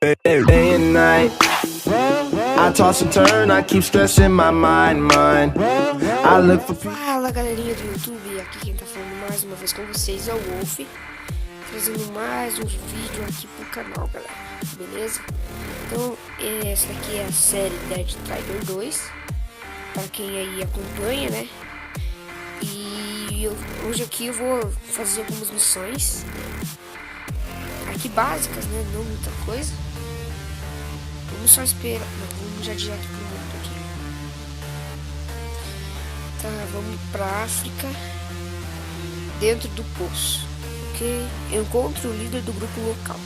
Day and night, I toss and turn, I keep stressing my mind. I look for. Fala galerinha do YouTube, aqui quem tá falando mais uma vez com vocês é o Wolf, trazendo mais um vídeo aqui pro canal, galera, beleza? Então, essa aqui é a série Dead Trigger 2, para quem aí acompanha, né? E hoje aqui eu vou fazer algumas missões, aqui básicas, né? Não muita coisa. Vamos só esperar, não, vamos já direto pro mundo aqui. Tá, vamos pra África, dentro do poço, ok? Encontre o líder do grupo local.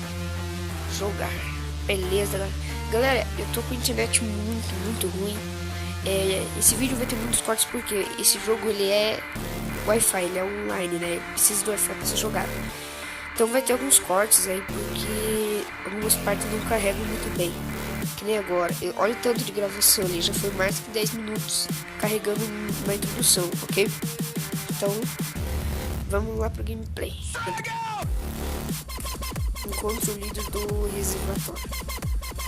Jogar, beleza, galera. Eu tô com a internet muito ruim. Esse vídeo vai ter muitos cortes porque esse jogo ele é Wi-Fi, ele é online, né? Precisa do Wi-Fi pra ser jogado. Então vai ter alguns cortes aí porque algumas partes não carregam muito bem. Que nem agora, olha o tanto de gravação ali, já foi mais que 10 minutos carregando uma introdução, ok? Então, vamos lá pro gameplay. Encontre o líder do reservatório.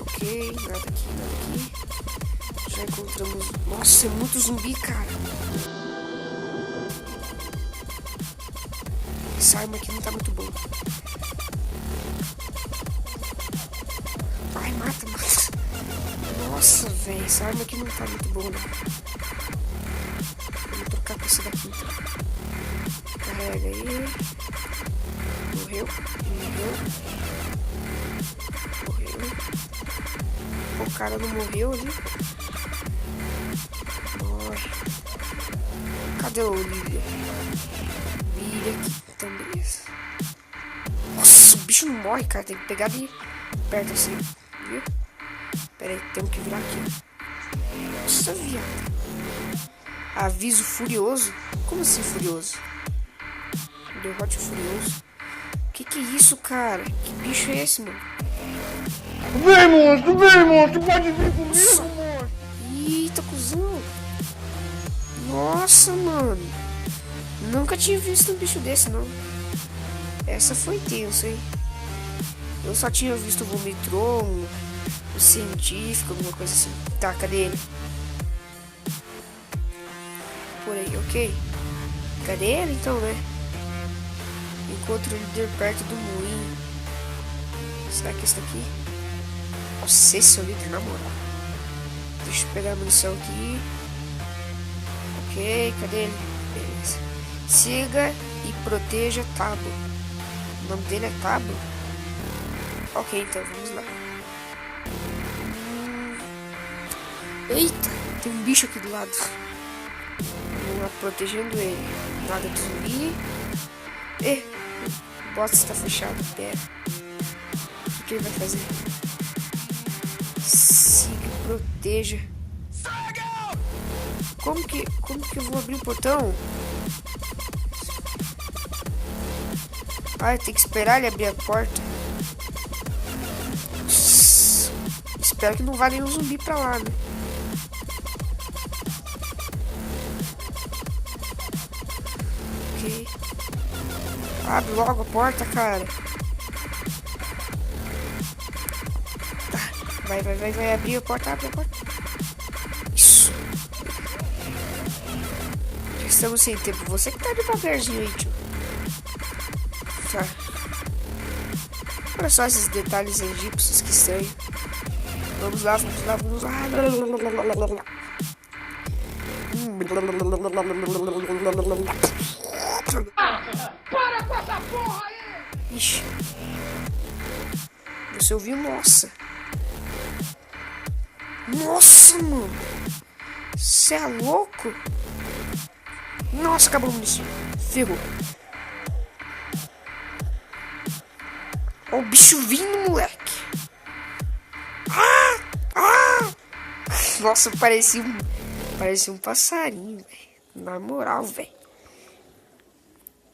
Ok, nada aqui. Já encontramos... Nossa, é muito zumbi, cara. Essa arma aqui não tá muito boa. Ai, mata. Nossa, velho, essa arma aqui não tá muito boa, né? Vamos trocar com essa daqui, então. Carrega aí. Morreu. O cara não morreu ali. Morre. Cadê o Lívia? Vira aqui, então beleza. Nossa, o bicho não morre, cara. Tem que pegar de perto assim, viu? Pera aí, temos que virar aqui. Nossa, viado. Aviso furioso? Como assim furioso? Derrote furioso. Que é isso, cara? Que bicho é esse, mano? Vem, monstro, pode vir comigo, monstro. Eita, cuzão. Nossa, mano. Nunca tinha visto um bicho desse, não. Essa foi tenso, hein? Eu só tinha visto o Vomitron, o científico, alguma coisa assim. Tá, cadê ele? Por aí, ok. Cadê ele então, né? Encontro o líder perto do moinho. Será que esse daqui? Nossa, esse é o líder, na moral. Deixa eu pegar a munição aqui. Ok, cadê ele? Beleza. Siga e proteja Tabo. O nome dele é Tabo? Ok, então vamos lá. Eita, tem um bicho aqui do lado. Vamos lá, protegendo ele. Nada de zumbi. O boss está fechado. Pera. O que ele vai fazer? Siga e proteja. Como que eu vou abrir o portão? Ah, tem que esperar ele abrir a porta. Espero que não vá nenhum zumbi pra lá, né? Ok. Abre logo a porta, cara. Tá. Vai abrir a porta, abre a porta. Isso. Já estamos sem tempo. Você que tá devagarzinho aí, tio. Tá. Olha só esses detalhes egípcios que estranho. Vamos lá. Para com essa porra aí! Ixi. Você ouviu? Nossa, mano. Você é louco? Nossa, acabou a munição. Ferrou. Ó o bicho vindo, moleque. Nossa, parecia um passarinho, velho. Na moral, velho.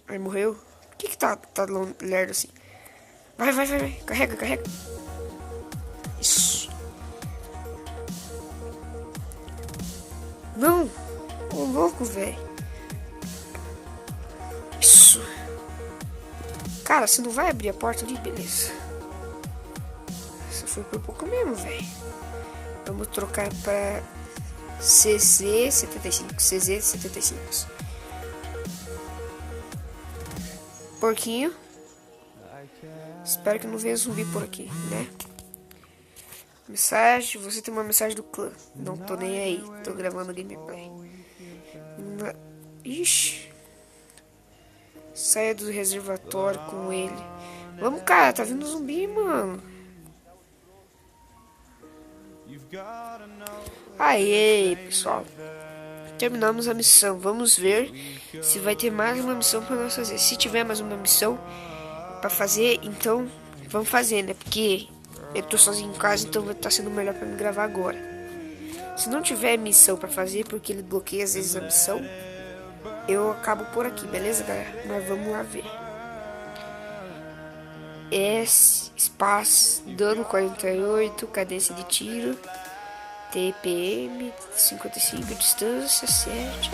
Aí morreu. Por que tá lerdo assim? Vai. Carrega. Isso. Não. Ô, louco, velho. Isso. Cara, você não vai abrir a porta ali? Beleza. Essa foi por pouco mesmo, velho. Vamos trocar pra CZ75. CZ75. Porquinho. Espero que não venha zumbi por aqui, né? Mensagem. Você tem uma mensagem do clã. Não tô nem aí. Tô gravando gameplay. Ixi. Saia do reservatório com ele. Vamos, cara. Tá vindo zumbi, mano. Aê, pessoal. Terminamos a missão. Vamos ver se vai ter mais uma missão pra nós fazer. Se tiver mais uma missão pra fazer, então vamos fazer, né? Porque eu tô sozinho em casa, então vai estar sendo melhor pra me gravar agora. Se não tiver missão pra fazer, porque ele bloqueia às vezes a missão, eu acabo por aqui, beleza, galera? Mas vamos lá ver. S, espaço, dano 48, cadência de tiro, TPM 55, distância 7,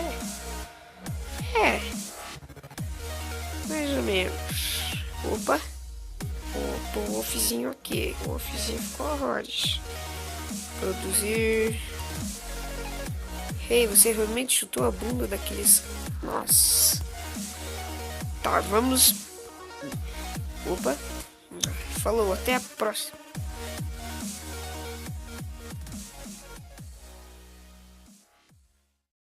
mais ou menos. Opa, o offzinho aqui, o offzinho ficou horrores. Produzir. Hey, você realmente chutou a bunda daqueles... Nossa. Tá, vamos... Opa. Falou, até a próxima.